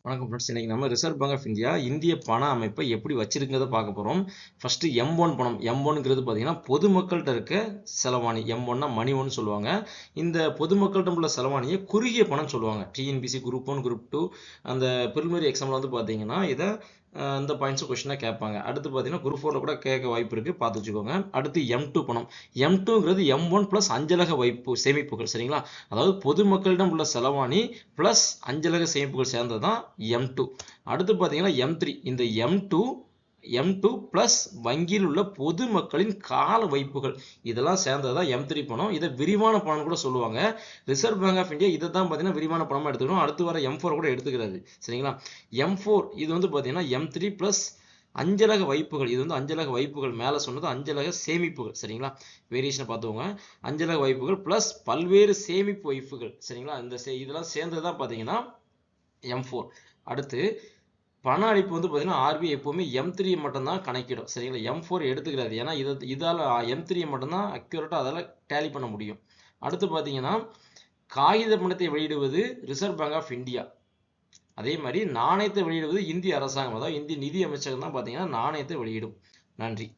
வணக்கம் ஃப்ரெண்ட்ஸ். இன்னைக்கு நம்ம ரிசர்வ் பேங்க் ஆஃப் இந்தியா இந்திய பண அமைப்பை எப்படி வச்சிருக்கிறத பார்க்க போகிறோம். ஃபர்ஸ்ட் M1 பணம். M1ங்கிறது பார்த்தீங்கன்னா பொதுமக்கள்கிட்ட இருக்க செலவாணி. M1னா மணி ஒன்னு சொல்லுவாங்க. இந்த பொதுமக்கள்கிட்ட உள்ள செலவாணியை குறுகிய பணம் சொல்லுவாங்க. டிஎன்பிசி குரூப் 1 குரூப் 2 அந்த ப்ரிலிமினரி எக்ஸாமில் வந்து பார்த்தீங்கன்னா இதை இந்த பாயிண்ட்ஸ் கொஸ்டினாக கேட்பாங்க. அடுத்து பார்த்தீங்கன்னா குரூப் 4ல கூட கேட்க வாய்ப்பு இருக்குது, பார்த்து வச்சுக்கோங்க. அடுத்து M2 பணம். M2ங்கிறது M1 ப்ளஸ் அஞ்சலக வைப்பு சேமிப்புகள். சரிங்களா? அதாவது பொதுமக்களிடம் உள்ள செலவாணி ப்ளஸ் அஞ்சலக சேமிப்புகள் சேர்ந்தது தான் M2. அடுத்து பார்த்தீங்கன்னா M3. இந்த M2 ப்ளஸ் வங்கியில் உள்ள பொதுமக்களின் கால வைப்புகள் இதெல்லாம் சேர்ந்ததான் M3 பணம். இதை விரிவான பணம் கூட சொல்லுவாங்க. ரிசர்வ் பேங்க் ஆஃப் இந்தியா இதை தான் பார்த்தீங்கன்னா விரிவான பணமாக எடுத்துக்கணும். அடுத்து வர M4 கூட எடுத்துக்கிறாரு. சரிங்களா? M4 இது வந்து பார்த்தீங்கன்னா M3 ப்ளஸ் அஞ்சலக வைப்புகள். இது வந்து அஞ்சலக வைப்புகள் மேலே சொன்னது அஞ்சலக சேமிப்புகள். சரிங்களா? வேரியேஷனை பார்த்துக்கோங்க. அஞ்சலக வைப்புகள் ப்ளஸ் பல்வேறு சேமிப்பு வைப்புகள். சரிங்களா? இதெல்லாம் சேர்ந்தது தான் பார்த்தீங்கன்னா M4. அடுத்து பண அளிப்பு வந்து பார்த்தீங்கன்னா RBI எப்பவுமே M3 மட்டும்தான் கணக்கிடும். சரிங்களா? M4 எடுத்துக்கிறாது. ஏன்னா இதால் M3 மட்டும்தான் அக்யூரேட்டாக அதால் டேலி பண்ண முடியும். அடுத்து பார்த்தீங்கன்னா காகித பணத்தை வெளியிடுவது ரிசர்வ் பேங்க் ஆஃப் இந்தியா. அதே மாதிரி நாணயத்தை வெளியிடுவது இந்திய அரசாங்கம், அதாவது இந்திய நிதி அமைச்சகம் தான் பார்த்தீங்கன்னா நாணயத்தை வெளியிடும். நன்றி.